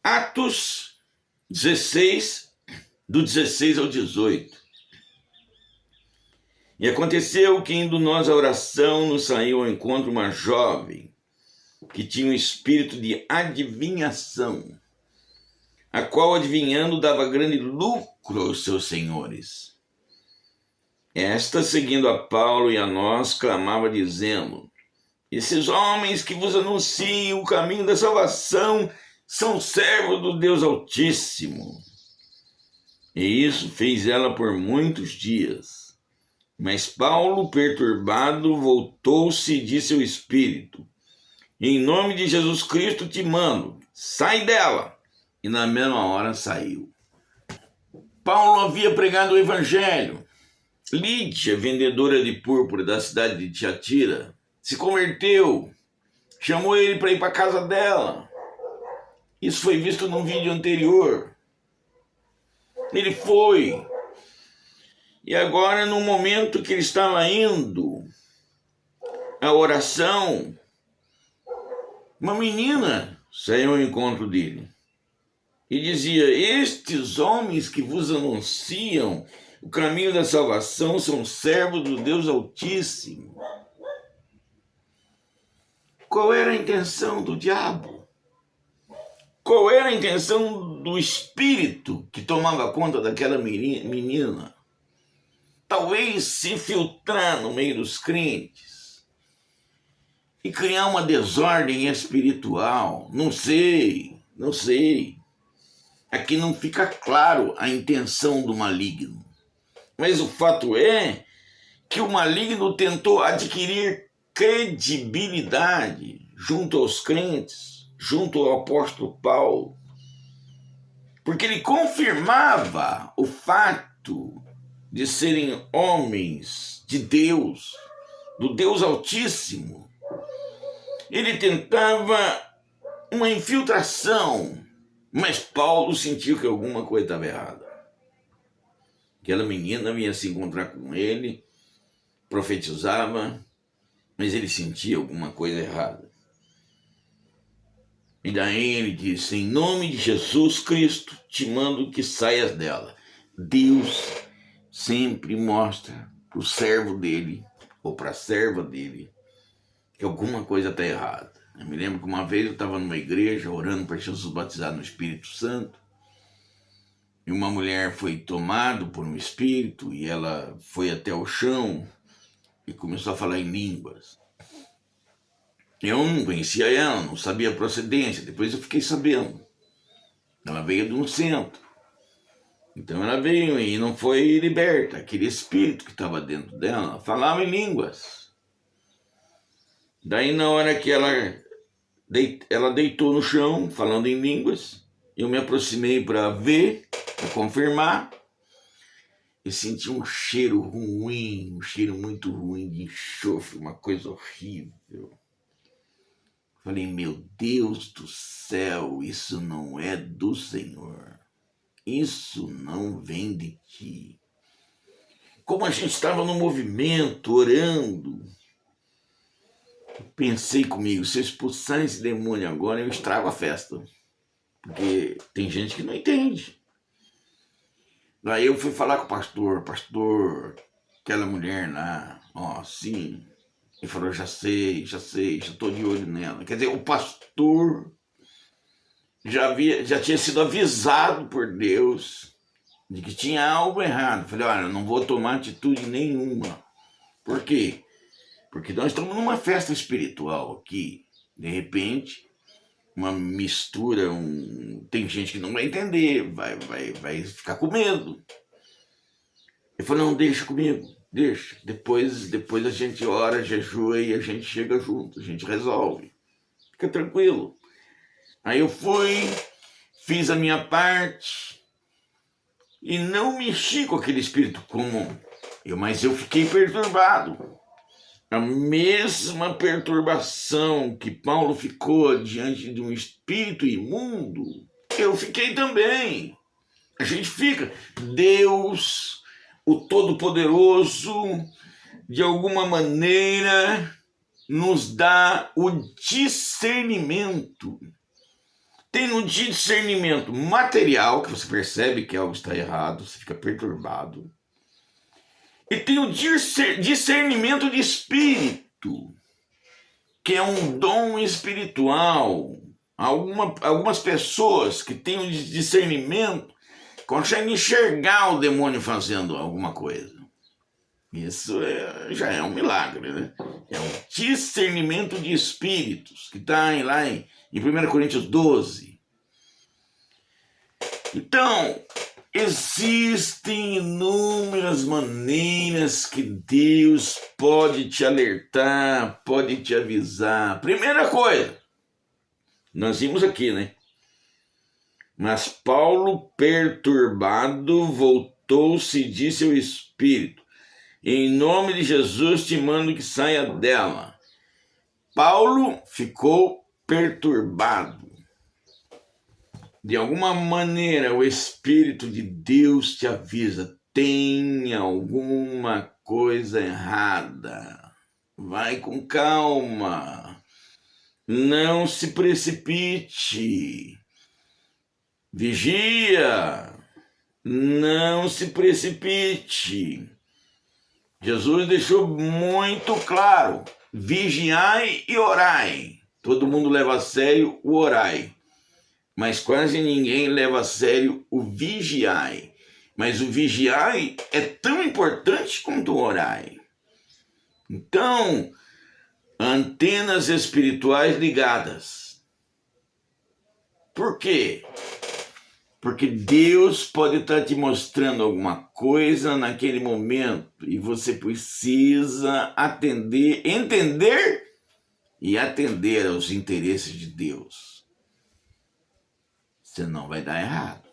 Atos 16, do 16 ao 18. E aconteceu que, indo nós à oração, nos saiu ao encontro uma jovem que tinha um espírito de adivinhação, a qual, adivinhando, dava grande lucro aos seus senhores. Esta, seguindo a Paulo e a nós, clamava, dizendo: esses homens que vos anunciam o caminho da salvação são servos do Deus Altíssimo. E isso fez ela por muitos dias. Mas Paulo, perturbado, voltou-se e disse ao espírito: em nome de Jesus Cristo te mando, sai dela. E na mesma hora saiu. Paulo havia pregado o evangelho. Lídia, vendedora de púrpura da cidade de Tiatira, se converteu, chamou ele para ir para a casa dela. Isso foi visto num vídeo anterior. Ele foi. E agora, no momento que ele estava indo à oração, uma menina saiu ao encontro dele e dizia: estes homens que vos anunciam o caminho da salvação são servos do Deus Altíssimo. Qual era a intenção do diabo? Qual era a intenção do espírito que tomava conta daquela menina? Talvez se infiltrar no meio dos crentes e criar uma desordem espiritual. Não sei. Aqui não fica claro a intenção do maligno. Mas o fato é que o maligno tentou adquirir credibilidade junto aos crentes, junto ao apóstolo Paulo, porque ele confirmava o fato de serem homens de Deus, do Deus Altíssimo. Ele tentava uma infiltração, mas Paulo sentiu que alguma coisa estava errada. Aquela menina vinha se encontrar com ele, profetizava, mas ele sentia alguma coisa errada. E daí ele disse: em nome de Jesus Cristo, te mando que saias dela. Deus sempre mostra para o servo dele, ou para a serva dele, que alguma coisa está errada. Eu me lembro que uma vez eu estava numa igreja orando para Jesus batizar no Espírito Santo, e uma mulher foi tomada por um espírito, e ela foi até o chão e começou a falar em línguas. Eu não conhecia ela, não sabia a procedência, depois eu fiquei sabendo. Ela veio de um centro. Então ela veio e não foi liberta. Aquele espírito que estava dentro dela falava em línguas. Daí na hora que ela deitou no chão, falando em línguas, eu me aproximei para ver, para confirmar, e senti um cheiro ruim, um cheiro muito ruim de enxofre, uma coisa horrível. Falei: meu Deus do céu, isso não é do Senhor. Isso não vem de ti. Como a gente estava no movimento, orando, pensei comigo: se eu expulsar esse demônio agora, eu estrago a festa. Porque tem gente que não entende. Daí eu fui falar com o pastor, aquela mulher lá, sim. Ele falou: já sei, já estou de olho nela. Quer dizer, o pastor já tinha sido avisado por Deus de que tinha algo errado. Falei: olha, eu não vou tomar atitude nenhuma. Por quê? Porque nós estamos numa festa espiritual aqui. De repente, uma mistura, tem gente que não vai entender, vai ficar com medo. Ele falou: não, deixa comigo, deixa. Depois a gente ora, jejua e a gente chega junto, a gente resolve. Fica tranquilo. Aí eu fui, fiz a minha parte e não mexi com aquele espírito comum. Mas eu fiquei perturbado. A mesma perturbação que Paulo ficou diante de um espírito imundo, eu fiquei também. A gente fica. Deus, o Todo-Poderoso, de alguma maneira, nos dá o discernimento Tem um discernimento material, que você percebe que algo está errado, você fica perturbado. E tem o discernimento de espírito, que é um dom espiritual. Algumas pessoas que têm um discernimento conseguem enxergar o demônio fazendo alguma coisa. Isso já é um milagre, né? É um discernimento de espíritos, que está lá em 1 Coríntios 12. Então, existem inúmeras maneiras que Deus pode te alertar, pode te avisar. Primeira coisa, nós vimos aqui, né? Mas Paulo, perturbado, voltou-se e disse ao Espírito: em nome de Jesus te mando que saia dela. Paulo ficou perturbado. De alguma maneira, o Espírito de Deus te avisa: tem alguma coisa errada. Vai com calma. Não se precipite. Vigia. Não se precipite. Jesus deixou muito claro: vigiai e orai. Todo mundo leva a sério o orai, mas quase ninguém leva a sério o vigiai. Mas o vigiai é tão importante quanto o orai. Então, antenas espirituais ligadas. Por quê? Porque Deus pode estar te mostrando alguma coisa naquele momento e você precisa entender e atender aos interesses de Deus. Senão vai dar errado.